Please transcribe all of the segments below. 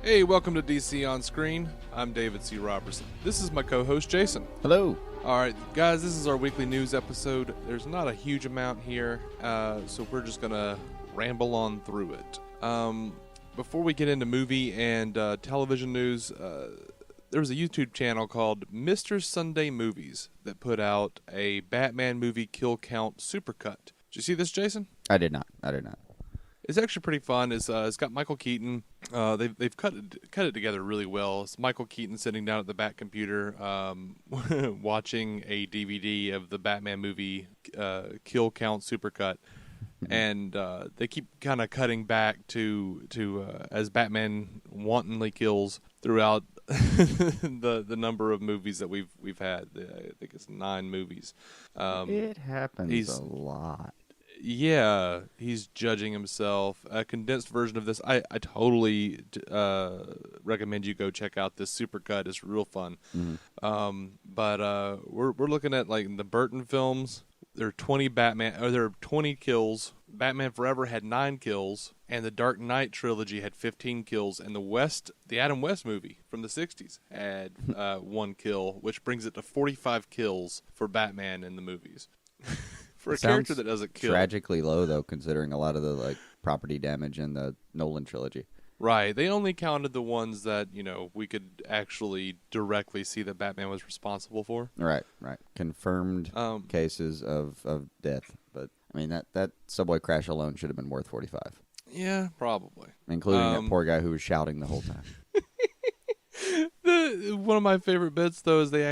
Hey, welcome to DC On Screen. I'm David C. Robertson. This is my co-host, Jason. Hello. Alright, guys, this is our weekly news episode. There's not a huge amount here, so we're just going to ramble on through it. Before we get into movie and television news, there was a YouTube channel called Mr. Sunday Movies that put out a Batman movie kill count supercut. Did you see this, Jason? I did not. It's actually pretty fun. It's got Michael Keaton. They've cut it together really well. It's Michael Keaton sitting down at the Bat computer, watching a DVD of the Batman movie kill count supercut, and they keep kind of cutting back to as Batman wantonly kills throughout the number of movies that we've had. I think it's 9 movies. It happens a lot. Yeah, he's judging himself. A condensed version of this, I totally recommend you go check out this supercut. It's real fun. Mm-hmm. But we're looking at like the Burton films. There are 20 kills. Batman Forever had 9 kills, and the Dark Knight trilogy had 15 kills, and the Adam West movie from the 60s had 1 kill, which brings it to 45 kills for Batman in the movies. For a character that doesn't kill. Tragically low, though, considering a lot of the property damage in the Nolan trilogy. Right. They only counted the ones that, we could actually directly see that Batman was responsible for. Right. Confirmed cases of death. But, I mean, that subway crash alone should have been worth 45. Yeah, probably. Including that poor guy who was shouting the whole time. One of my favorite bits, though, is they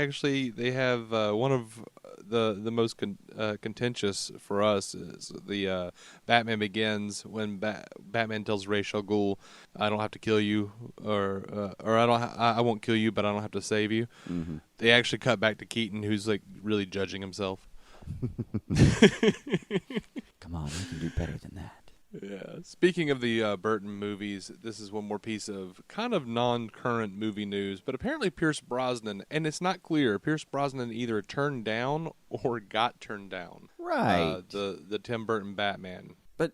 have one of the most contentious for us is the Batman Begins when Batman tells Ra's al Ghul, "I don't have to kill you," or I won't kill you, but I don't have to save you. Mm-hmm. They actually cut back to Keaton, who's really judging himself. Come on, we can do better than that. Yeah. Speaking of the Burton movies, this is one more piece of kind of non-current movie news, but apparently Pierce Brosnan, and it's not clear, Pierce Brosnan either turned down or got turned down. Right. The Tim Burton Batman. But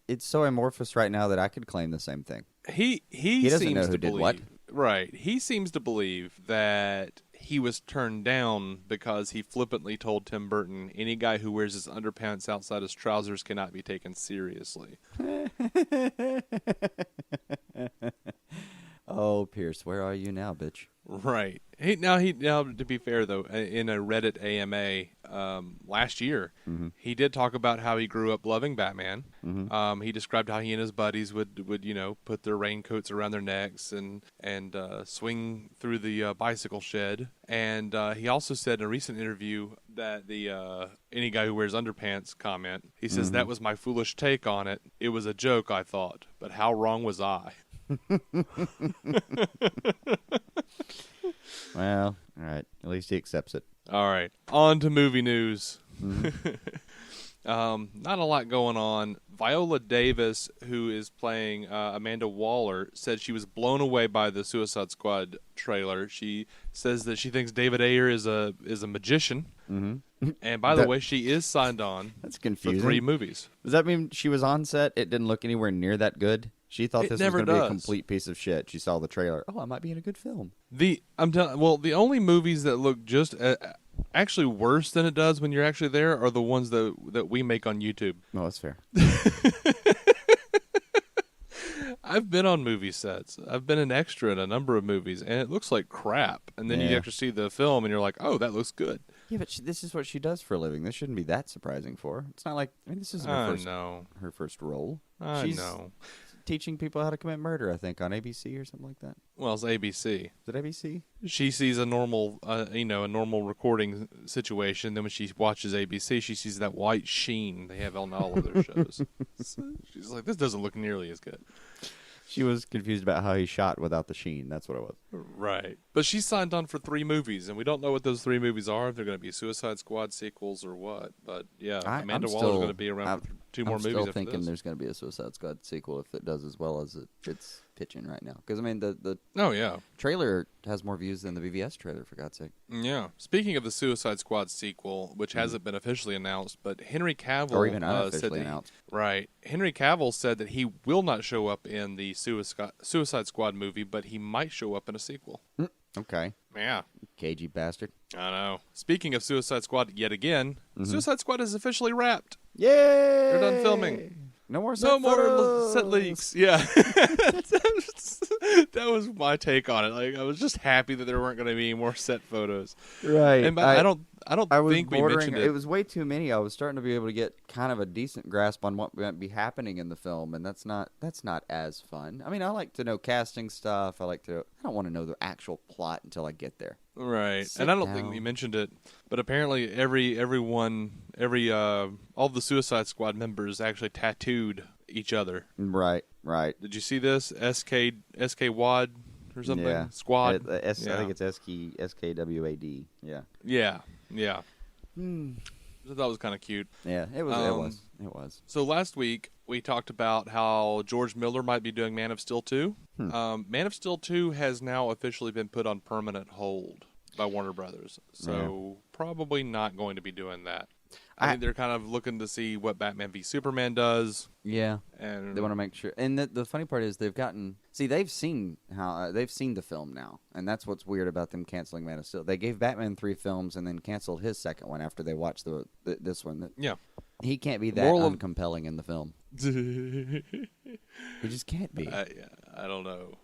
it's so amorphous right now that I could claim the same thing. He doesn't seems know who to did believe, what. Right. He seems to believe that he was turned down because he flippantly told Tim Burton, any guy who wears his underpants outside his trousers cannot be taken seriously. Oh, Pierce, where are you now, bitch? Right. Now, to be fair, though, in a Reddit AMA last year, mm-hmm. he did talk about how he grew up loving Batman. Mm-hmm. He described how he and his buddies would put their raincoats around their necks and swing through the bicycle shed. And he also said in a recent interview that the any guy who wears underpants comment, he says, mm-hmm. that was my foolish take on it. It was a joke, I thought, but how wrong was I? Well, all right. At least he accepts it. All right. On to movie news. Mm-hmm. Not a lot going on. Viola Davis, who is playing Amanda Waller, said she was blown away by the Suicide Squad trailer. She says that she thinks David Ayer is a magician. Mm-hmm. And by the way, she is signed on. That's confusing. For 3 movies. Does that mean she was on set? It didn't look anywhere near that good? She thought this was going to be a complete piece of shit. She saw the trailer. Oh, I might be in a good film. The only movies that look just actually worse than it does when you're actually there are the ones that we make on YouTube. No, that's fair. I've been on movie sets. I've been an extra in a number of movies, and it looks like crap. And then you actually see the film, and you're like, oh, that looks good. Yeah, but this is what she does for a living. This shouldn't be that surprising for her. It's not like, this isn't her first role. I know. Teaching people how to commit murder, I think, on ABC or something like that. Well, it's ABC. Is it ABC? She sees a normal, a normal recording situation. Then when she watches ABC, she sees that white sheen they have on all of their shows. So she's like, this doesn't look nearly as good. She was confused about how he shot without the sheen. That's what it was. Right. But she signed on for 3 movies, and we don't know what those 3 movies are, if they're going to be Suicide Squad sequels or what. But, yeah, Amanda Waller's going to be around for 2 more movies after this. I'm still thinking there's going to be a Suicide Squad sequel if it does as well as it's pitching right now. Because, I mean, the Oh, yeah. trailer has more views than the BVS trailer, for God's sake. Yeah. Speaking of the Suicide Squad sequel, which hasn't been officially announced, but Henry Cavill Or even said unofficially announced. Right. Henry Cavill said that he will not show up in the Suicide Squad movie, but he might show up in a sequel. Okay. Yeah. Cagey bastard. I know. Speaking of Suicide Squad, yet again, Suicide Squad is officially wrapped. Yay! They're done filming. No more set photos. Set leaks. Yeah. That was my take on it. Like, I was just happy that there weren't going to be any more set photos. Right. And I don't think we mentioned it. It was way too many. I was starting to be able to get kind of a decent grasp on what might be happening in the film, and that's not as fun. I mean, I like to know casting stuff. I don't want to know the actual plot until I get there. Right. Sit and I don't down. think we mentioned it, but apparently all the Suicide Squad members actually tattooed each other. Right. Did you see this? SK Wad or something? Yeah. Squad? I think it's SKWAD. Yeah. Yeah. I thought it was kind of cute. Yeah, it was. It was. So last week, we talked about how George Miller might be doing Man of Steel 2. Man of Steel 2 has now officially been put on permanent hold by Warner Brothers. So probably not going to be doing that. I think they're kind of looking to see what Batman v Superman does. Yeah, and they want to make sure. And the funny part is they've seen the film now, and that's what's weird about them canceling Man of Steel. They gave Batman 3 films and then canceled his second one after they watched this one. Yeah, he can't be that uncompelling in the film. He just can't be. I don't know.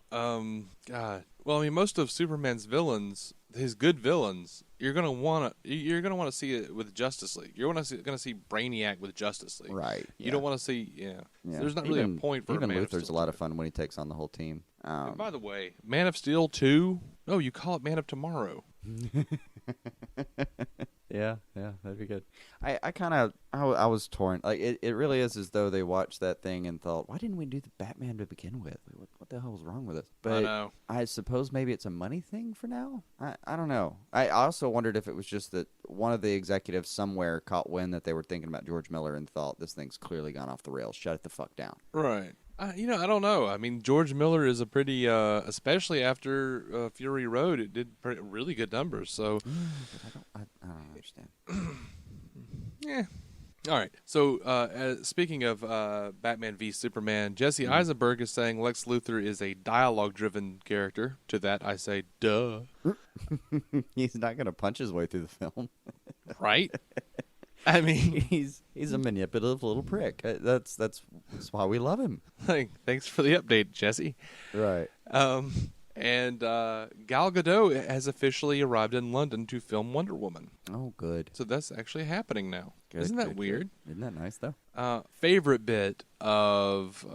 God. Well, I mean, most of Superman's villains, his good villains, you're gonna want to see it with Justice League. You're gonna see Brainiac with Justice League. Right. You don't want to see. Yeah. So there's not really a point for even Man Luthor's of Steel a lot of fun when he takes on the whole team. And by the way, Man of Steel 2. Oh, you call it Man of Tomorrow. Yeah, that'd be good. I was torn. Like it really is as though they watched that thing and thought, why didn't we do the Batman to begin with? What the hell was wrong with us? But I know. I suppose maybe it's a money thing for now. I don't know. I also wondered if it was just that one of the executives somewhere caught wind that they were thinking about George Miller and thought, this thing's clearly gone off the rails. Shut it the fuck down. Right. I don't know. I mean, George Miller is a pretty, especially after Fury Road, it did really good numbers. So, I don't understand. Yeah. All right. So, speaking of Batman v Superman, Jesse Eisenberg is saying Lex Luthor is a dialogue-driven character. To that, I say, duh. He's not going to punch his way through the film, right? I mean, he's a manipulative little prick. That's why we love him. Thanks for the update, Jesse. Right. And Gal Gadot has officially arrived in London to film Wonder Woman. Oh, good. So that's actually happening now. Good, Isn't that weird? Good. Isn't that nice, though? Favorite bit of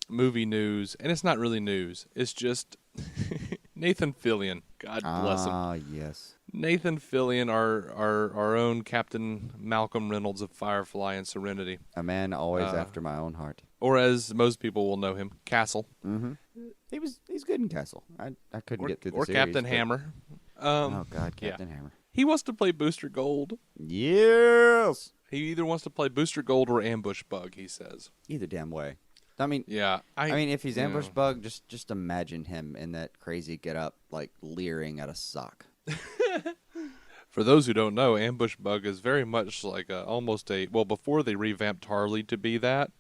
movie news, and it's not really news. It's just Nathan Fillion. God bless him. Ah, yes. Nathan Fillion, our own Captain Malcolm Reynolds of Firefly and Serenity. A man always after my own heart. Or as most people will know him, Castle. Mm-hmm. He's good in Castle. I couldn't get through the series. Or Captain Hammer. Oh, God, Captain Hammer. He wants to play Booster Gold. Yes! He either wants to play Booster Gold or Ambush Bug, he says. Either damn way. I mean, yeah. I mean, if he's Ambush Bug, just imagine him in that crazy get-up, like, leering at a sock. For those who don't know, Ambush Bug is very much like before they revamped Harley to be that,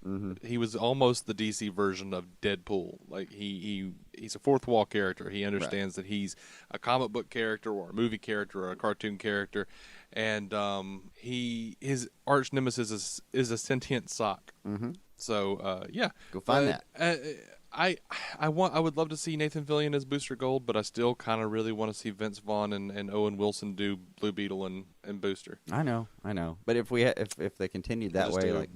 he was almost the DC version of Deadpool. Like, he's a fourth wall character. He understands that he's a comic book character or a movie character or a cartoon character, and his arch nemesis is a sentient sock. Mm-hmm. So, yeah. Go find that. I would love to see Nathan Fillion as Booster Gold, but I still kind of really want to see Vince Vaughn and Owen Wilson do Blue Beetle and Booster. I know. But if they continued that way,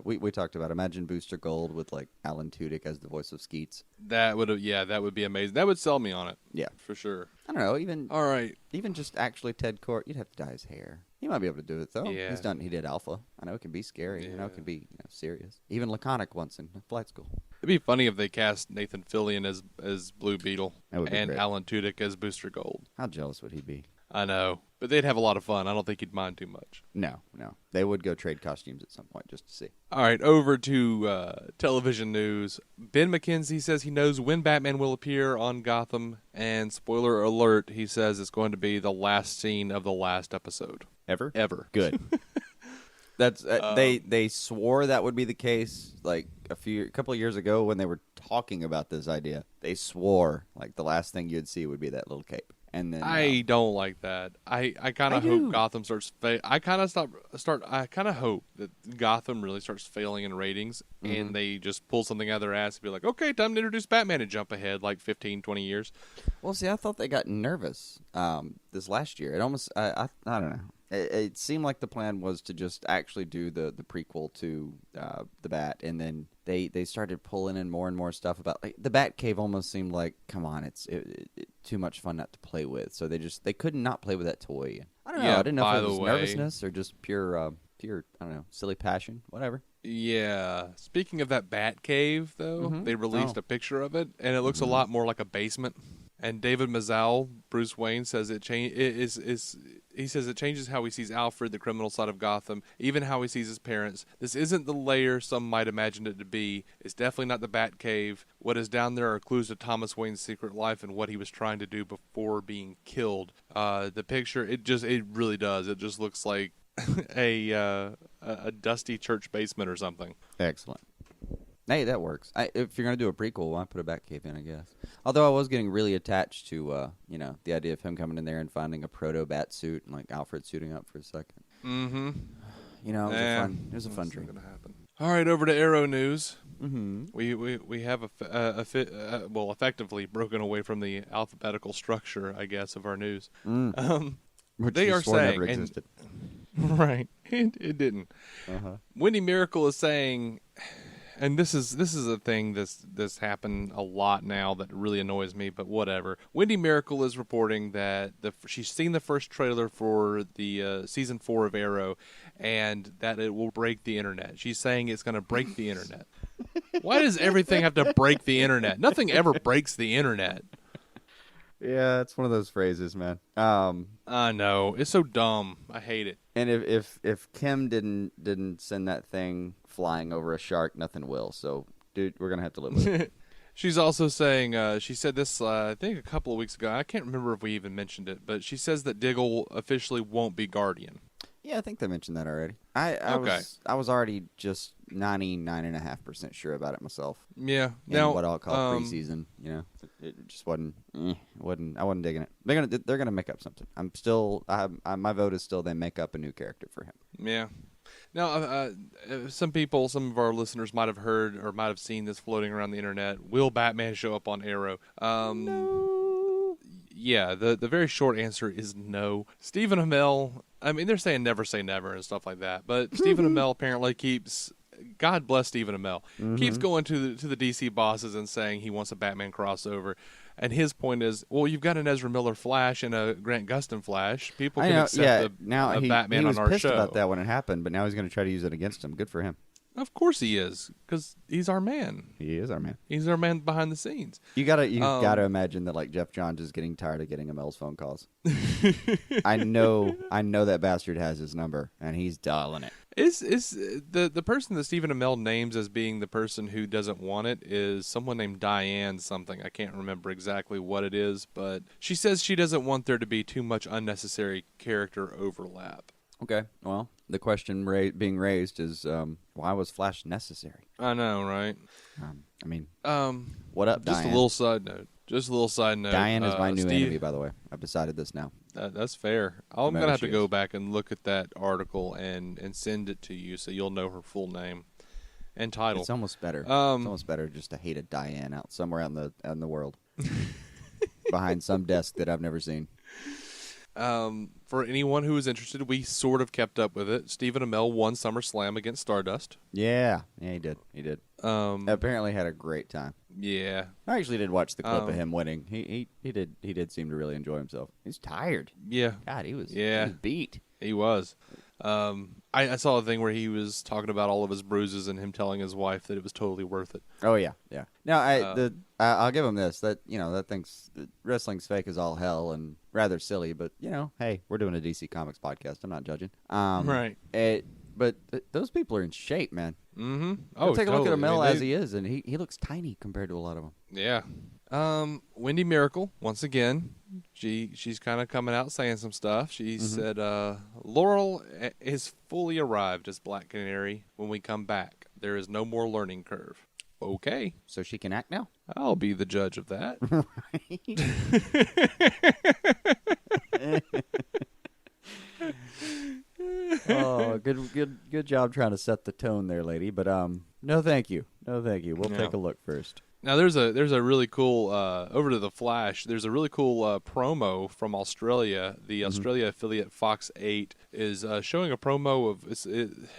we talked about, imagine Booster Gold with like Alan Tudyk as the voice of Skeets. That would be amazing. That would sell me on it. Yeah, for sure. I don't know. All right. Even just actually Ted Kort, you'd have to dye his hair. He might be able to do it though. Yeah. He did Alpha. I know it can be scary. I know it can be serious. Even Laconic once in flight school. It'd be funny if they cast Nathan Fillion as Blue Beetle and great. Alan Tudyk as Booster Gold. How jealous would he be? I know. But they'd have a lot of fun. I don't think you'd mind too much. No. They would go trade costumes at some point just to see. All right, over to television news. Ben McKenzie says he knows when Batman will appear on Gotham, and spoiler alert, he says it's going to be the last scene of the last episode. Ever. Good. That's they swore that would be the case like a couple of years ago when they were talking about this idea. They swore like the last thing you'd see would be that little cape. And then I don't like that. I kind of hope Gotham starts. I kind of hope that Gotham really starts failing in ratings, and they just pull something out of their ass and be like, "Okay, time to introduce Batman," and jump ahead like 15, 20 years. Well, see, I thought they got nervous this last year. It almost I don't know. It seemed like the plan was to just actually do the prequel to the Bat, and then they started pulling in more and more stuff about like the Batcave. Almost seemed like, come on, it's too much fun not to play with. So they could not play with that toy. I don't know. I didn't know if it was nervousness or just pure I don't know, silly passion, whatever. Yeah. Speaking of that Batcave, though, they released a picture of it, and it looks a lot more like a basement. And David Mazzal, Bruce Wayne, says he says it changes how he sees Alfred, the criminal side of Gotham, even how he sees his parents. This isn't the lair some might imagine it to be. It's definitely not the Batcave. What is down there are clues to Thomas Wayne's secret life and what he was trying to do before being killed. The picture, it really does. It just looks like a dusty church basement or something. Excellent. Hey, that works. If you're going to do a prequel, why put a Batcave in, I guess. Although I was getting really attached to, the idea of him coming in there and finding a proto-Bat suit and, like, Alfred suiting up for a second. Mm-hmm. It was a fun dream. Gonna happen. All right, over to Arrow news. Mm-hmm. We have effectively broken away from the alphabetical structure, I guess, of our news. Which they are saying never existed. Right, it didn't. Wendy Miracle is saying. And this is a thing that's happened a lot now that really annoys me, but whatever. Wendy Miracle is reporting that she's seen the first trailer for the season 4 of Arrow, and that it will break the internet. She's saying it's going to break the internet. Why does everything have to break the internet? Nothing ever breaks the internet. Yeah, it's one of those phrases, man. I know, it's so dumb. I hate it. And if Kim didn't send that thing flying over a shark, nothing will. So, dude, we're gonna have to live with it. She's also saying she said this I think a couple of weeks ago. I can't remember if we even mentioned it, but she says that Diggle officially won't be Guardian. Yeah, I think they mentioned that already. I was already just 99.5% sure about it myself. Yeah. Now what I'll call preseason, it just wasn't. I wasn't digging it. They're gonna make up something. My vote is still they make up a new character for him. Yeah. Now, some of our listeners might have heard or might have seen this floating around the internet. Will Batman show up on Arrow? No. Yeah, the very short answer is no. Stephen Amell, I mean, they're saying never say never and stuff like that, but Stephen Amell apparently keeps, God bless Stephen Amell, keeps going to the DC bosses and saying he wants a Batman crossover. And his point is, well, you've got an Ezra Miller Flash and a Grant Gustin Flash. People can accept a Batman on our show. He was pissed about that when it happened, but now he's going to try to use it against him. Good for him. Of course he is, because he's our man. He is our man. He's our man behind the scenes. You gotta imagine that like Jeff Johns is getting tired of getting Amell's phone calls. I know that bastard has his number, and he's dialing it. Is the person that Stephen Amell names as being the person who doesn't want it is someone named Diane something. I can't remember exactly what it is, but she says she doesn't want there to be too much unnecessary character overlap. Okay, well, the question being raised is, why was Flash necessary? I know, right? What up, Diane? Just a little side note. Diane is my new enemy, by the way. I've decided this now. That's fair. I'm going to have to go back and look at that article and send it to you so you'll know her full name and title. It's almost better. It's almost better just to hate a Diane out somewhere out in the world. Behind some desk that I've never seen. For anyone who is interested, we sort of kept up with it. Stephen Amell won SummerSlam against Stardust. Yeah, he did. Apparently had a great time. Yeah. I actually did watch the clip of him winning. He did seem to really enjoy himself. He's tired. Yeah. God, he was beat. He was. I saw a thing where he was talking about all of his bruises and him telling his wife that it was totally worth it. Oh yeah. No, I'll give him this. That that thing's wrestling's fake as all hell and rather silly, but hey, we're doing a DC Comics podcast. I'm not judging. Right. But those people are in shape, man. Mm-hmm. Oh, take a look at Amell as he is, and he looks tiny compared to a lot of them. Yeah. Wendy Miracle, once again, she's kind of coming out saying some stuff. She said, Laurel is fully arrived as Black Canary. When we come back, there is no more learning curve. Okay. So she can act now? I'll be the judge of that. Oh, good job trying to set the tone there, lady. But no, thank you. We'll take a look first. Now there's a really cool over to the Flash. There's a really cool promo from Australia. The Australia affiliate Fox 8 is showing a promo of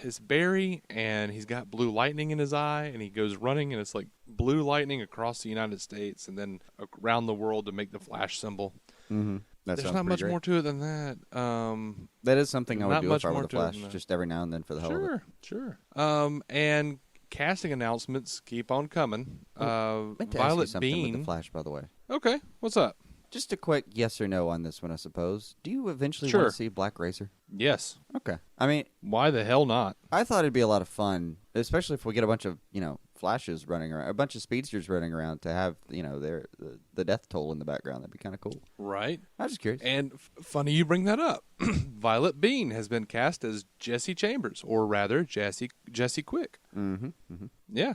it's Barry, and he's got blue lightning in his eye, and he goes running, and it's like blue lightning across the United States and then around the world to make the Flash symbol. Mm-hmm. There's not much more to it than that. That is something I would do if I were the Flash, just just every now and then for the hell of it. Sure. And casting announcements keep on coming. Violet Beane. With the Flash, by the way. Okay, what's up? Just a quick yes or no on this one, I suppose. Do you eventually want to see Black Racer? Yes. Okay. I mean, why the hell not? I thought it'd be a lot of fun, especially if we get a bunch of Flashes running around, a bunch of speedsters running around to have the death toll in the background. That'd be kind of cool. Right. I was just curious. And funny you bring that up. Violet Beane has been cast as Jesse Chambers, or rather Jesse Quick. Mm-hmm. Mm-hmm. Yeah.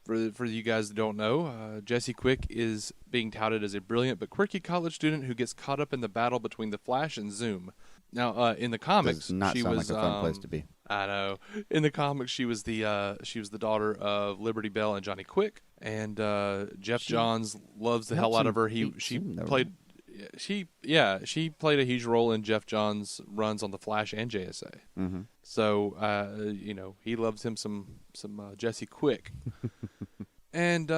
For you guys that don't know, Jesse Quick is being touted as a brilliant but quirky college student who gets caught up in the battle between the Flash and Zoom. Now, in the comics, does not she sound was like a fun place to be. I know. In the comics, she was the daughter of Liberty Bell and Johnny Quick, and Jeff Johns loves the hell out of her. She played a huge role in Jeff Johns' runs on the Flash and JSA. Mm-hmm. So he loves him some Jesse Quick. And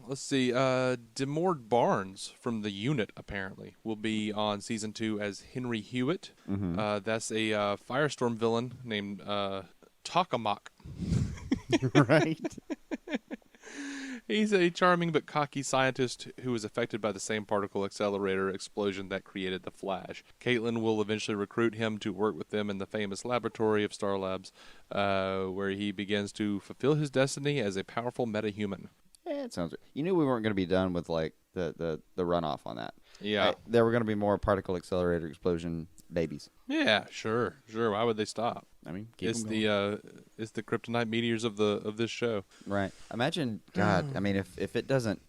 let's see, Demore Barnes from the Unit apparently will be on season 2 as Henry Hewitt. Mm-hmm. That's a Firestorm villain named Tokamak. Right. He's a charming but cocky scientist who was affected by the same particle accelerator explosion that created the Flash. Caitlin will eventually recruit him to work with them in the famous laboratory of Star Labs, where he begins to fulfill his destiny as a powerful metahuman. Yeah, it sounds. You knew we weren't going to be done with like the runoff on that. Yeah, there were going to be more particle accelerator explosion babies. Yeah, sure. Why would they stop? I mean, it's the kryptonite meteors of this show. Right. Imagine, God. I mean, if it doesn't,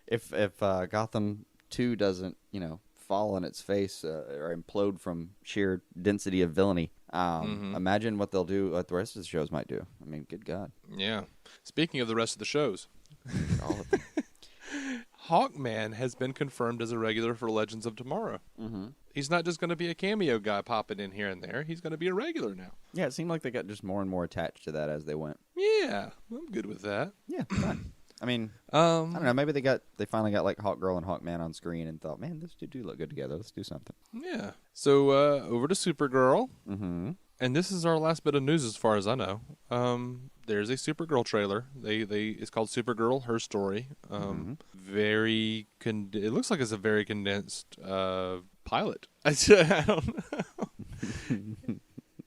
if Gotham 2 doesn't, fall on its face or implode from sheer density of villainy, imagine what they'll do. What the rest of the shows might do. I mean, good God. Yeah. Speaking of the rest of the shows, all of them. Hawkman has been confirmed as a regular for Legends of Tomorrow. Mm-hmm. He's not just going to be a cameo guy popping in here and there. He's going to be a regular now. Yeah, it seemed like they got just more and more attached to that as they went. Yeah, I'm good with that. Yeah, fine. I mean, I don't know. Maybe they finally got like Hawkgirl and Hawkman on screen and thought, man, those two do look good together. Let's do something. Yeah. So over to Supergirl. Mm-hmm. And this is our last bit of news as far as I know. There's a Supergirl trailer. It's called Supergirl, Her Story. It looks like it's a very condensed pilot. I don't know.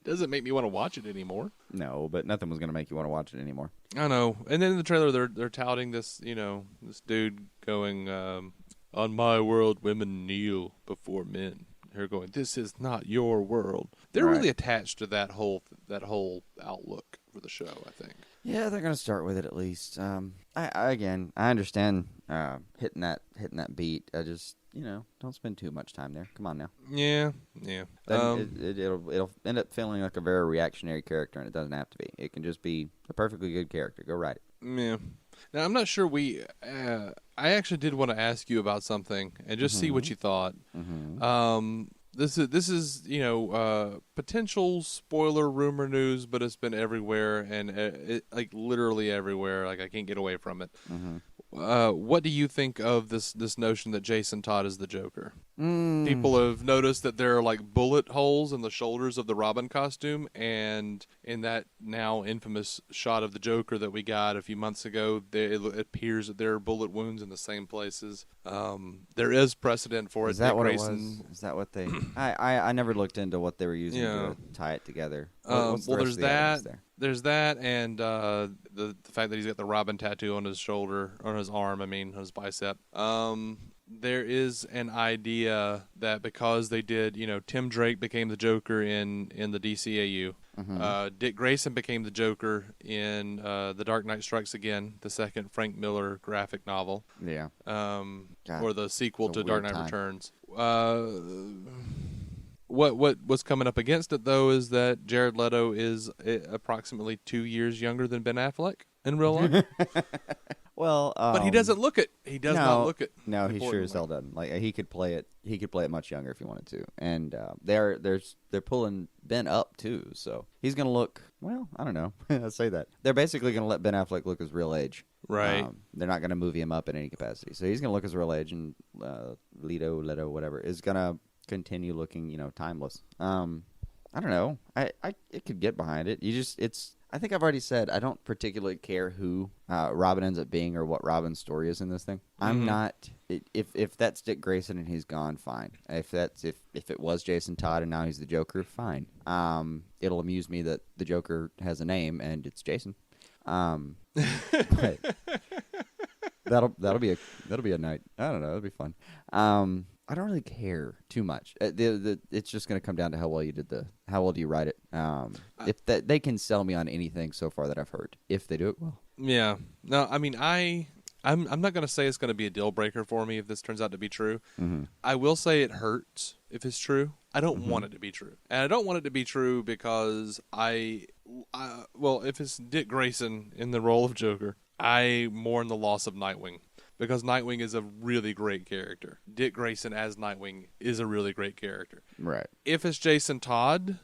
Doesn't make me want to watch it anymore. No, but nothing was going to make you want to watch it anymore. I know. And then in the trailer, they're touting this, this dude going, on my world, women kneel before men. Her going, this is not your world. They're really attached to that whole outlook for the show, I think. Yeah, they're going to start with it at least. I understand hitting that beat. I just don't spend too much time there. Come on now. Yeah. It'll end up feeling like a very reactionary character, and it doesn't have to be. It can just be a perfectly good character. Go write it. Yeah. Now I'm not sure I actually did want to ask you about something and just see what you thought. Mm-hmm. This is potential spoiler rumor news, but it's been everywhere and like literally everywhere. Like I can't get away from it. Mm-hmm. What do you think of this notion that Jason Todd is the Joker? People have noticed that there are like bullet holes in the shoulders of the Robin costume, and in that now infamous shot of the Joker that we got a few months ago, it appears that there are bullet wounds in the same places. There is precedent for it. Is that what it was? Is that what they? I never looked into what they were using to tie it together. What's the rest of the evidence there? There's that, and the fact that he's got the Robin tattoo on his shoulder, on his arm, on his bicep. There is an idea that because they did, Tim Drake became the Joker in the DCAU. Mm-hmm. Dick Grayson became the Joker in The Dark Knight Strikes Again, the second Frank Miller graphic novel. Yeah. Or the sequel to Dark Knight Returns. What's coming up against it, though, is that Jared Leto is approximately 2 years younger than Ben Affleck in real life. Well, but he doesn't look it. He does not look it. No, he sure as hell doesn't. Like he could play it. He could play it much younger if he wanted to. And they're pulling Ben up too, so he's gonna look. Well, I don't know. I say that they're basically gonna let Ben Affleck look his real age. Right. They're not gonna movie him up in any capacity, so he's gonna look his real age, and Leto, whatever, is gonna continue looking, timeless. I don't know. I could get behind it. I think I've already said I don't particularly care who Robin ends up being or what Robin's story is in this thing. I'm not. If that's Dick Grayson and he's gone, fine. If it was Jason Todd and now he's the Joker, fine. It'll amuse me that the Joker has a name and it's Jason. But that'll be a night. I don't know. It'll be fun. I don't really care too much. It's just going to come down to how well do you write it. If they can sell me on anything so far that I've heard, if they do it well. Yeah. No, I mean, I'm not going to say it's going to be a deal breaker for me if this turns out to be true. Mm-hmm. I will say it hurts if it's true. I don't want it to be true, and I don't want it to be true because if it's Dick Grayson in the role of Joker, I mourn the loss of Nightwing. Because Nightwing is a really great character. Dick Grayson as Nightwing is a really great character. Right. If it's Jason Todd,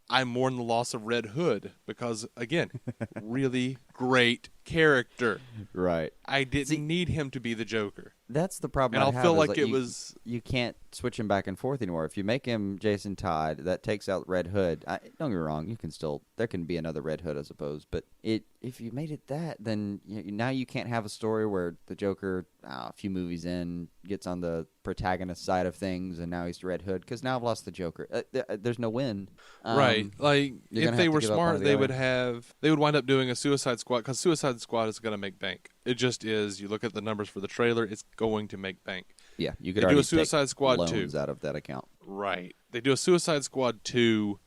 I mourn the loss of Red Hood. Because, again, really great character. Right. I didn't need him to be the Joker. That's the problem. And I feel like it was... You can't switch him back and forth anymore. If you make him Jason Todd, that takes out Red Hood. Don't get me wrong. You can still... There can be another Red Hood, I suppose. But if you made it that, then now you can't have a story where the Joker, a few movies in, gets on the protagonist side of things, and now he's Red Hood. Because now I've lost the Joker. There's no win. Right. Like, if they were smart, they would wind up doing a Suicide Squad. Because Suicide Squad is going to make bank. It just is. You look at the numbers for the trailer, it's going to make bank. Yeah, you could do already a Suicide Squad loans 2 out of that account. Right. They do a Suicide Squad 2.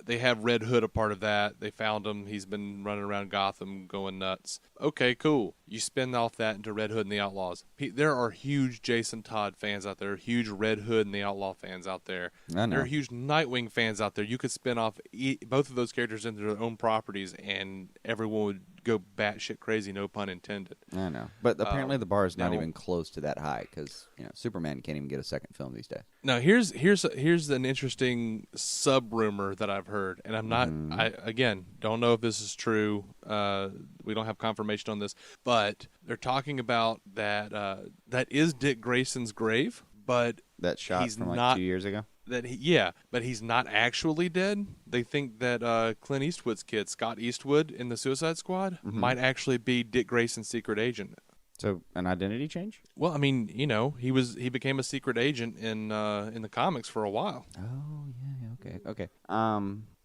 They have Red Hood a part of that. They found him. He's been running around Gotham going nuts. Okay, cool. You spin off that into Red Hood and the Outlaws. There are huge Jason Todd fans out there, huge Red Hood and the Outlaw fans out there. I know. There are huge Nightwing fans out there. You could spin off both of those characters into their own properties, and everyone would go batshit crazy, no pun intended. I know. But apparently the bar is not even close to that high because Superman can't even get a second film these days. Now, here's an interesting sub-rumor that I've heard, and I'm not, I again, don't know if this is true. We don't have confirmation on this, but they're talking about that that is Dick Grayson's grave, but that shot he's from not, 2 years ago? But he's not actually dead. They think that Clint Eastwood's kid, Scott Eastwood in the Suicide Squad, might actually be Dick Grayson's secret agent. So an identity change? Well, I mean, he became a secret agent in the comics for a while. Oh yeah, okay.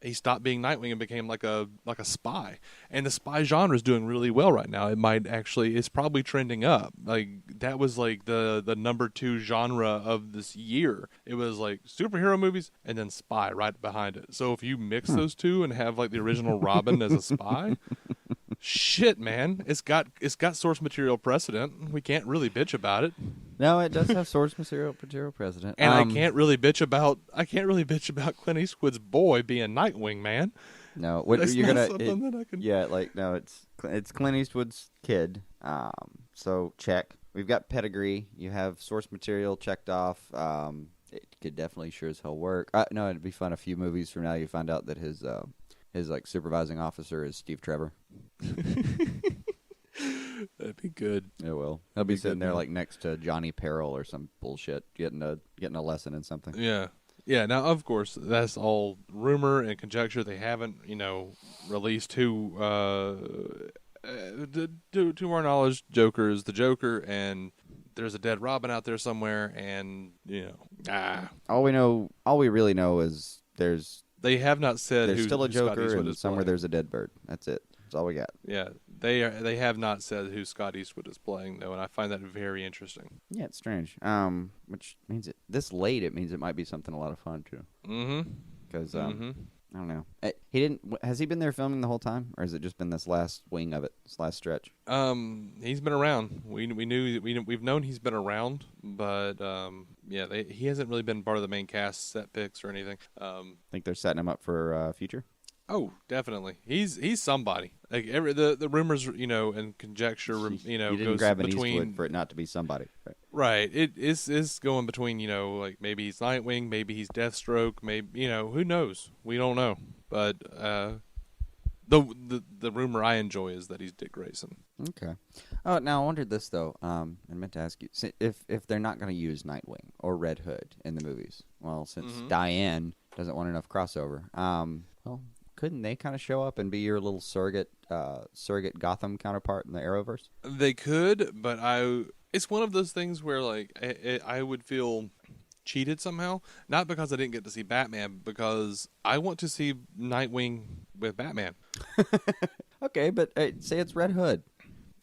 He stopped being Nightwing and became like a spy. And the spy genre is doing really well right now. It's probably trending up. Like that was like the number 2 genre of this year. It was like superhero movies and then spy right behind it. So if you mix those two and have like the original Robin as a spy, shit, man, it's got source material precedent. We can't really bitch about it. No, it does have source material precedent. And I can't really bitch about Clint Eastwood's boy being Nightwing, man. No, it's Clint Eastwood's kid. So check. We've got pedigree. You have source material checked off. it could definitely sure as hell work. No, it'd be fun. A few movies from now, you find out that his like supervising officer is Steve Trevor. That'd be good. It will. He'll be sitting there man. like next to Johnny Peril or some bullshit, getting a lesson in something. Yeah. Yeah, now, of course, that's all rumor and conjecture. They haven't, released to our knowledge, Joker is the Joker, and there's a dead Robin out there somewhere, and, All we really know is they have not said there's who still a who Scott Joker, Eastwood and is somewhere playing. there's a dead bird. That's it. That's all we got. Yeah, they have not said who Scott Eastwood is playing, though, and I find that very interesting. Yeah, it's strange. Which means this late, it means it might be something a lot of fun, too. Mm-hmm. Because, I don't know. Has he been there filming the whole time, or has it just been this last wing of it, this last stretch? He's been around. We've known he's been around, but he hasn't really been part of the main cast, set picks or anything. Think they're setting him up for future? Oh, definitely. He's somebody. Like the rumors, and conjecture, You didn't goes grab an between. Eastwood for it not to be somebody. Right. Right. It is going between, like maybe he's Nightwing, maybe he's Deathstroke, maybe who knows? We don't know. But the rumor I enjoy is that he's Dick Grayson. Okay. Oh, now I wondered this though. I meant to ask you if they're not going to use Nightwing or Red Hood in the movies. Well, since Diane doesn't want enough crossover, well, couldn't they kind of show up and be your little surrogate Gotham counterpart in the Arrowverse? They could, but it's one of those things where like I would feel cheated somehow, not because I didn't get to see Batman, because I want to see Nightwing with Batman. Okay, but say it's Red Hood.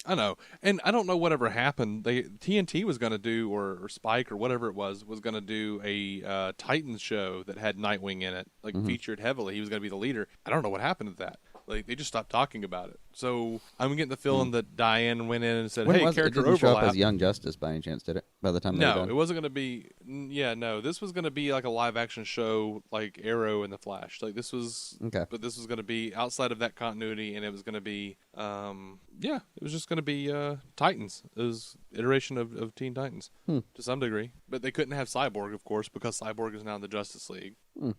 I know, and I don't know whatever happened. TNT was going to do, or Spike or whatever it was going to do a Titans show that had Nightwing in it, like featured heavily. He was going to be the leader. I don't know what happened to that. Like they just stopped talking about it. So I'm getting the feeling that Diane went in and said, "Hey, character it didn't overlap." show up as Young Justice by any chance, did it? By the time they were No, done? it wasn't going to be. Yeah, no, this was going to be like a live action show, like Arrow and the Flash. Like this was, Okay. but this was going to be outside of that continuity, and it was going to be, it was just going to be Titans. It was iteration of Teen Titans to some degree, but they couldn't have Cyborg, of course, because Cyborg is now in the Justice League.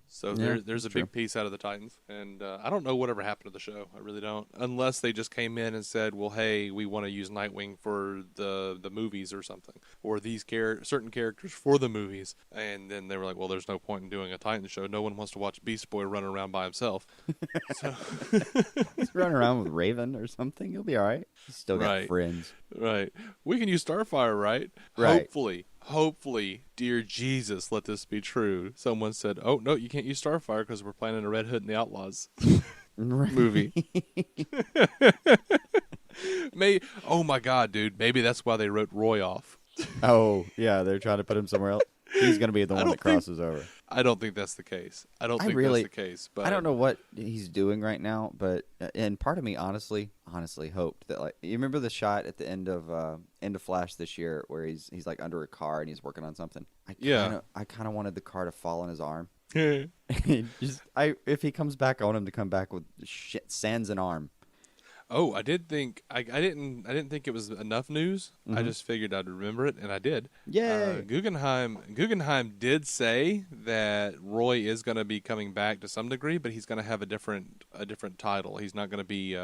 So Yeah, there's a true. big piece out of the Titans, and I don't know whatever happened to the show. I really don't, unless they just came in and said, "Well, hey, we want to use Nightwing for the movies or something, or these certain characters for the movies," and then they were like, "Well, there's no point in doing a Titan show. No one wants to watch Beast Boy running around by himself." So, Just run around with Raven or something. You'll be all right. You still got Right. friends. right, we can use Starfire, right? Right. Hopefully, dear Jesus, let this be true. Someone said, "Oh no, you can't use Starfire because we're planning a Red Hood and the Outlaws movie." Oh my God, dude! Maybe that's why they wrote Roy off. Oh, yeah, they're trying to put him somewhere else. He's going to be the one that crosses over. I don't think that's the case. I don't think that's the case. But I don't know what he's doing right now, but and part of me honestly hoped that, like, you remember the shot at the end of Flash this year where he's like under a car and he's working on something. I kind of wanted the car to fall on his arm. If he comes back, I want him to come back with sans an arm. Oh, I did think I didn't think it was enough news. I just figured I'd remember it, and I did. Yay! Guggenheim did say that Roy is going to be coming back to some degree, but he's going to have a different title. He's not going to be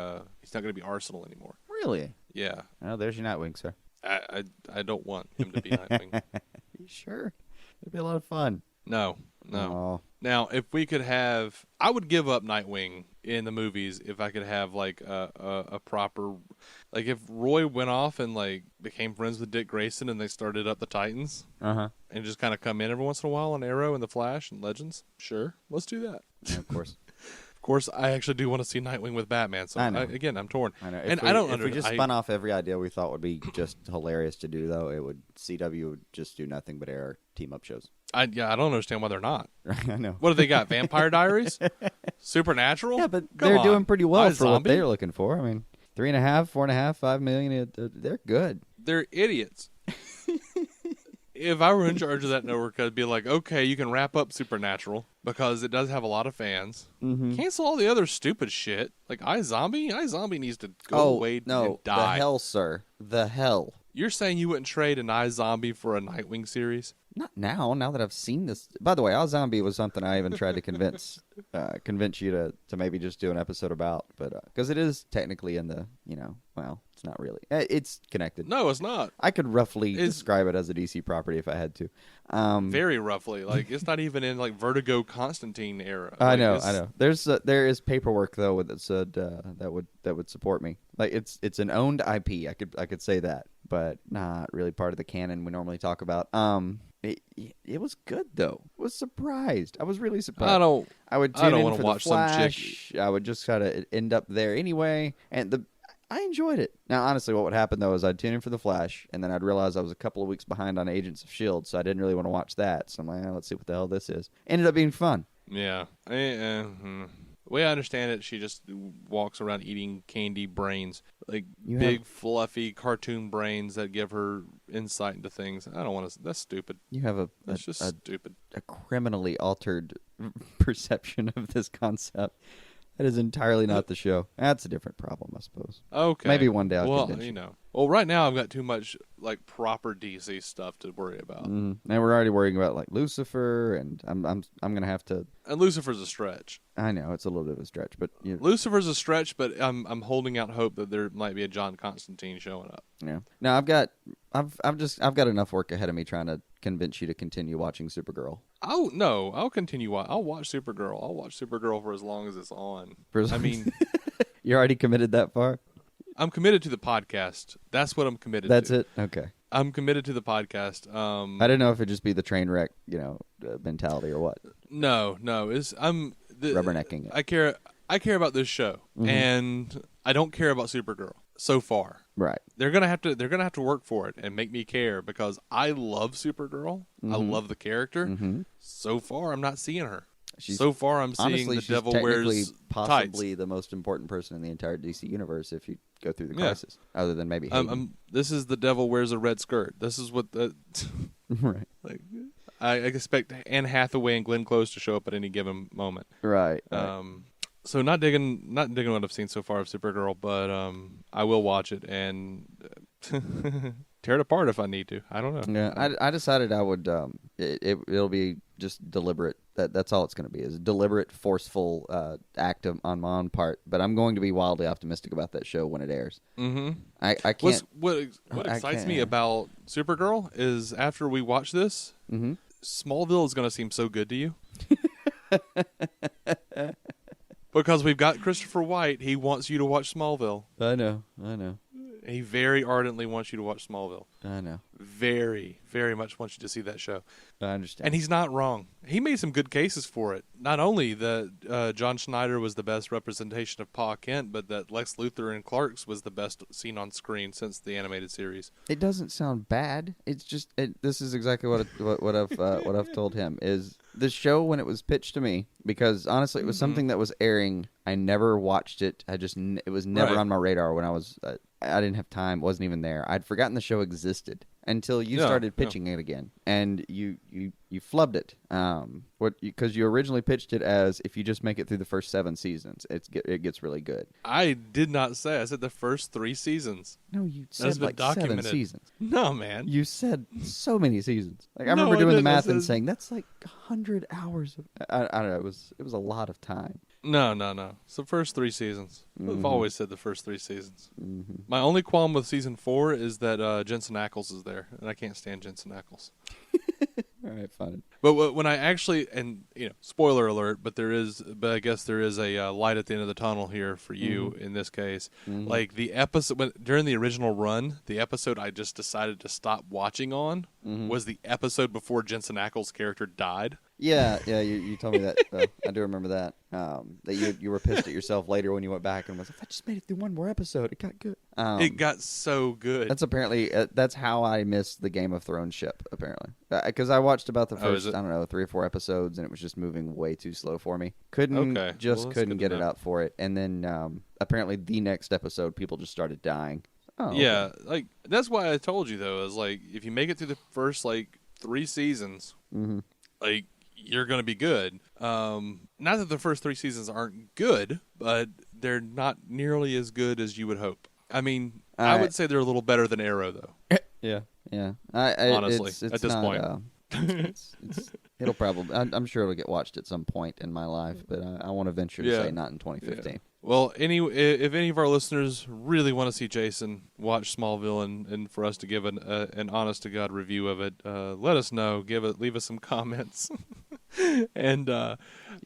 Arsenal anymore. Really? Yeah. Oh, there's your Nightwing, sir. I don't want him to be Nightwing. You sure? It'd be a lot of fun. No. Oh. Now, if we could have, I would give up Nightwing in the movies if I could have like a proper, like if Roy went off and like became friends with Dick Grayson and they started up the Titans, and just kind of come in every once in a while on Arrow and the Flash and Legends. Sure, let's do that. Yeah, of course. Of course, I actually do want to see Nightwing with Batman. So I know. I'm torn. I know. If we just spun off every idea we thought would be just hilarious to do, though, CW would just do nothing but air team up shows. I don't understand why they're not. I know. What do they got? Vampire Diaries? Supernatural? Yeah, but Come they're on. doing pretty well for what iZombie? they're looking for. I mean, 3.5, 4.5, 5 million. They're good. They're idiots. If I were in charge of that network, I'd be like, okay, you can wrap up Supernatural because it does have a lot of fans. Cancel all the other stupid shit. Like iZombie? iZombie needs to go away and die. The hell, sir. The hell. You're saying you wouldn't trade an iZombie for a Nightwing series? Not now. Now that I've seen this. By the way, All Zombie was something I even tried to convince you to maybe just do an episode about, but because it is technically in the well, it's not really. It's connected. No, it's not. I could roughly describe it as a DC property if I had to. Very roughly, like it's not even in like Vertigo Constantine era. I know. There is paperwork though that said that would support me. Like it's an owned IP. I could say that, but not really part of the canon we normally talk about. It was good though. I was surprised. I was really surprised. I would tune in for the Flash. I would just kind of end up there anyway, and I enjoyed it. Now, honestly, what would happen though is I'd tune in for the Flash, and then I'd realize I was a couple of weeks behind on Agents of S.H.I.E.L.D., so I didn't really want to watch that. So I'm like, let's see what the hell this is. Ended up being fun. Yeah. The way I understand it, she just walks around eating candy brains, like big, fluffy cartoon brains that give her insight into things. I don't want to. That's stupid. You have that's just stupid. A criminally altered perception of this concept. That is entirely not the show. That's a different problem, I suppose. Okay. Maybe one day I'll convince you. Well, right now I've got too much like proper DC stuff to worry about. And we're already worrying about like Lucifer, and I'm gonna have to. And Lucifer's a stretch. I know it's a little bit of a stretch, but Lucifer's a stretch, but I'm holding out hope that there might be a John Constantine showing up. Yeah. Now I've got enough work ahead of me trying to convince you to continue watching Supergirl. Oh no, I'll continue. I'll watch Supergirl. I'll watch Supergirl for as long as it's on. I mean, you're already committed that far? I'm committed to the podcast. That's what I'm committed to. That's it? Okay. I'm committed to the podcast. I didn't know if it'd just be the train wreck, mentality or what. No. Rubbernecking it. I care about this show, and I don't care about Supergirl so far. Right. They're gonna have to work for it and make me care because I love Supergirl. I love the character. So far, I'm not seeing her. So far, I'm seeing the Devil Wears possibly tights. The most important person in the entire DC universe if you go through the crisis, other than maybe Hayden. This is the Devil Wears a red skirt. This is what the right. Like, I expect Anne Hathaway and Glenn Close to show up at any given moment. Right. So not digging what I've seen so far of Supergirl, but I will watch it and tear it apart if I need to. I don't know. Yeah, I decided I would. It'll be just deliberate. That's all it's going to be, is a deliberate, forceful act on my own part. But I'm going to be wildly optimistic about that show when it airs. I can't. What excites me about Supergirl is after we watch this, Smallville is going to seem so good to you. Because we've got Christopher White. He wants you to watch Smallville. I know. He very ardently wants you to watch Smallville. I know. Very, very much wants you to see that show. I understand. And he's not wrong. He made some good cases for it. Not only that John Schneider was the best representation of Pa Kent, but that Lex Luthor in Clark's was the best seen on screen since the animated series. It doesn't sound bad. It's just this is exactly what I've told him is this show when it was pitched to me, because honestly it was something that was airing. I never watched it. It was never on my radar when I was. I didn't have time. Wasn't even there. I'd forgotten the show existed until you started pitching it again, and you flubbed it. Because you originally pitched it as if you just make it through the first 7 seasons, it gets really good. I did not say. I said the first 3 seasons. No, you said like 7 seasons. No, man. You said so many seasons. Like I remember doing the math and saying that's like 100 hours. I don't know. It was a lot of time. No. It's the first 3 seasons. I've always said the first 3 seasons. My only qualm with season 4 is that Jensen Ackles is there, and I can't stand Jensen Ackles. All right, fine. But when I actually, and spoiler alert, but I guess there is a light at the end of the tunnel here for you in this case. Like the episode during the original run, the episode I just decided to stop watching on was the episode before Jensen Ackles' character died. Yeah, you told me that. I do remember that. That you were pissed at yourself later when you went back and was like, I just made it through one more episode. It got good. It got so good. That's apparently that's how I missed the Game of Thrones ship. Apparently, because I watched about the first 3 or 4 episodes and it was just moving way too slow for me. Couldn't get it out for it. And then apparently the next episode, people just started dying. Oh, yeah, like that's why I told you though. Is like if you make it through the first 3 seasons, like. You're going to be good. Not that the first 3 seasons aren't good, but they're not nearly as good as you would hope. I mean, I would say they're a little better than Arrow, though. Yeah. Honestly, it's at this point. It'll probably. I'm sure it'll get watched at some point in my life, but I want to venture to say not in 2015. Yeah. Well, if any of our listeners really want to see Jason watch Smallville and for us to give an honest to God review of it, let us know. Leave us some comments, and I'm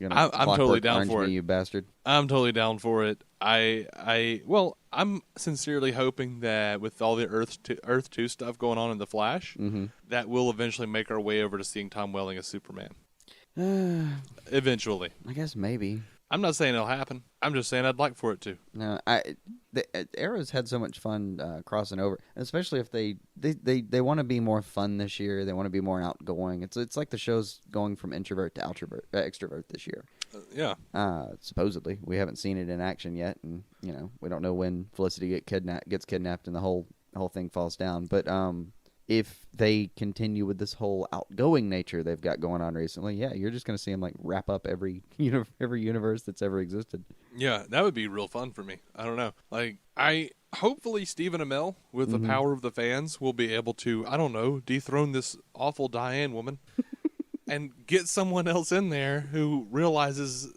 totally down for it. You bastard! I'm totally down for it. I'm sincerely hoping that with all the Earth 2 stuff going on in the Flash, that we'll eventually make our way over to seeing Tom Welling as Superman. Eventually, I guess maybe. I'm not saying it'll happen. I'm just saying I'd like for it to. No, the Arrow's had so much fun crossing over, especially if they want to be more fun this year. They want to be more outgoing. It's like the show's going from introvert to extrovert this year. Yeah. Supposedly, we haven't seen it in action yet, and we don't know when Felicity gets kidnapped and the whole thing falls down. But if they continue with this whole outgoing nature they've got going on recently, you're just going to see them like wrap up every universe that's ever existed. Yeah, that would be real fun for me. I don't know. Hopefully Stephen Amell, with the power of the fans, will be able to, I don't know, dethrone this awful Diane woman and get someone else in there who realizes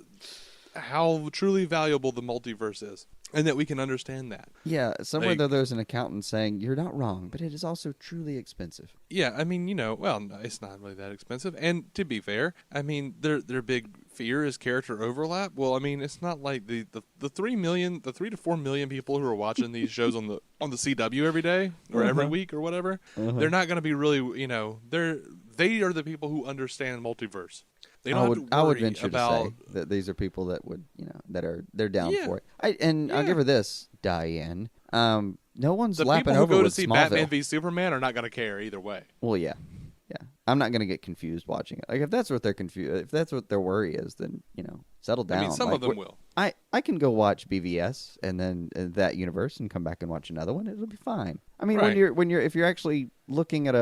how truly valuable the multiverse is. And that we can understand that. Yeah, somewhere there's an accountant saying, you're not wrong, but it is also truly expensive. Yeah, I mean, it's not really that expensive. And to be fair, I mean, their big fear is character overlap. Well, I mean, it's not like the 3 to 4 million people who are watching these shows on the CW every day or every week or whatever. They're not going to be really, they are the people who understand multiverse. I would venture to say that these are people that would, they're down for it. I'll give her this, Diane. No one's lapping over with Smallville. The people who go to see Batman v Superman are not going to care either way. Well, yeah. I'm not going to get confused watching it. Like, if that's what they're if that's what their worry is, then settle down. I mean, some of them will. I can go watch BVS and then that universe and come back and watch another one. It'll be fine. I mean, if you're actually looking at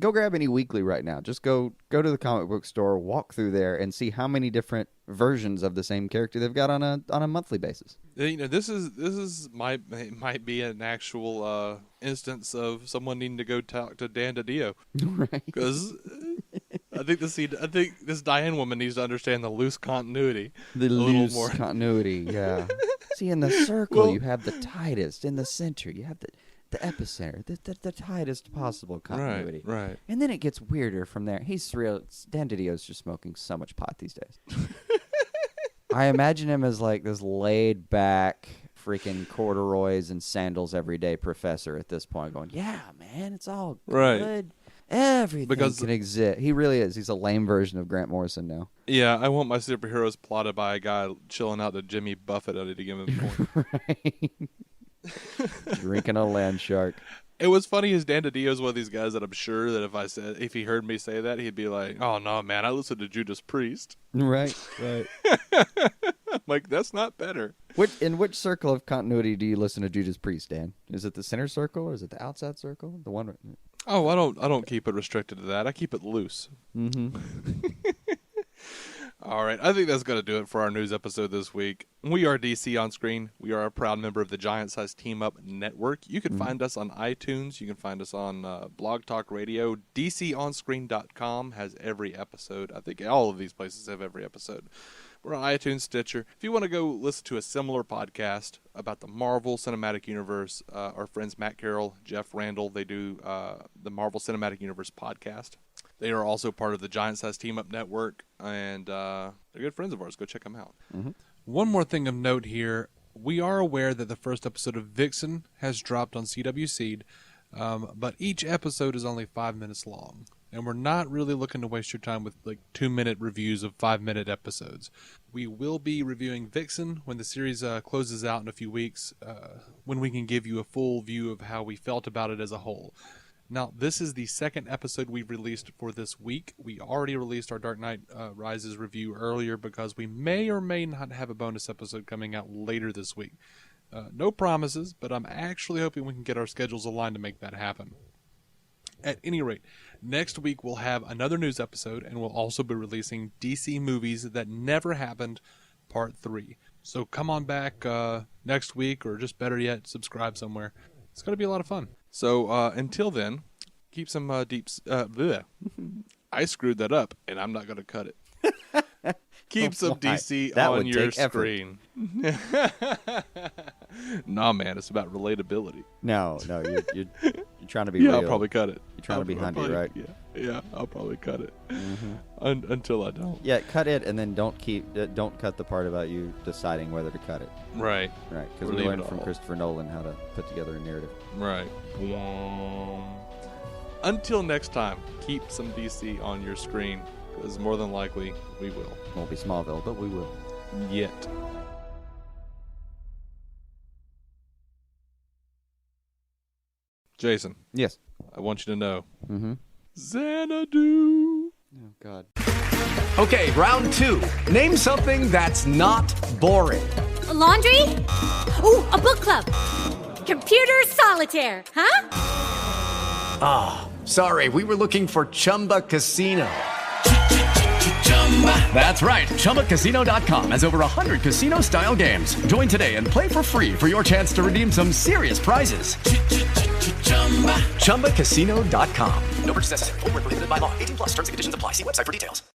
go grab any weekly right now. Just go to the comic book store, walk through there, and see how many different versions of the same character they've got on a monthly basis. This might be an actual instance of someone needing to go talk to Dan DiDio, right? Because I think this Diane woman needs to understand the loose continuity. Continuity, yeah. See, in the circle, you have the tightest. In the center, you have the epicenter, the tightest possible continuity. Right. And then it gets weirder from there. Dan DiDio's just smoking so much pot these days. I imagine him as like this laid back, freaking corduroys and sandals everyday professor at this point going, yeah, man, it's all good. Everything can exist. He really is. He's a lame version of Grant Morrison now. Yeah, I want my superheroes plotted by a guy chilling out to Jimmy Buffett at any given point. Right. Drinking a land shark. It was funny as Dan DiDio's one of these guys that I'm sure that if he heard me say that, he'd be like, "Oh no, man, I listened to Judas Priest." Right. I'm like, that's not better. In which circle of continuity do you listen to Judas Priest, Dan? Is it the center circle or is it the outside circle? The one. Oh, I don't keep it restricted to that. I keep it loose. Mm-hmm. All right, I think that's going to do it for our news episode this week. We are DC On Screen. We are a proud member of the Giant Size Team Up Network. You can find us on iTunes. You can find us on Blog Talk Radio. DCOnScreen.com has every episode. I think all of these places have every episode. We're on iTunes, Stitcher. If you want to go listen to a similar podcast about the Marvel Cinematic Universe, our friends Matt Carroll, Jeff Randall, they do the Marvel Cinematic Universe podcast. They are also part of the Giant Size Team Up Network, and they're good friends of ours. Go check them out. Mm-hmm. One more thing of note here. We are aware that the first episode of Vixen has dropped on CW Seed, but each episode is only 5 minutes long. And we're not really looking to waste your time with like 2-minute reviews of 5-minute episodes. We will be reviewing Vixen when the series closes out in a few weeks, when we can give you a full view of how we felt about it as a whole. Now, this is the second episode we've released for this week. We already released our Dark Knight Rises review earlier because we may or may not have a bonus episode coming out later this week. No promises, but I'm actually hoping we can get our schedules aligned to make that happen. At any rate, next week we'll have another news episode, and we'll also be releasing DC Movies That Never Happened, Part 3. So come on back next week, or just better yet, subscribe somewhere. It's going to be a lot of fun. So until then, keep some I screwed that up, and I'm not going to cut it. Keep some DC That on would your take effort. screen. Nah, man, it's about relatability. No, you're trying to be Yeah, real. I'll probably cut it. You're trying to be handy, right? Yeah, I'll probably cut it until I don't. Yeah, cut it, and then don't cut the part about you deciding whether to cut it. Right. Right, because Or we leave learned it from all. Christopher Nolan how to put together a narrative. Right. Until next time, keep some DC on your screen, because more than likely we will. Won't be Smallville, but we will. Yet. Jason, Yes. I want you to know. Mm-hmm. Xanadu. Oh, God. Okay, round 2. Name something that's not boring. A laundry? Ooh, a book club. Computer solitaire, huh? Sorry, we were looking for Chumba Casino. That's right. ChumbaCasino.com has over 100 casino-style games. Join today and play for free for your chance to redeem some serious prizes. ChumbaCasino.com. No purchase necessary. Void where prohibited by law. 18+ terms and conditions apply. See website for details.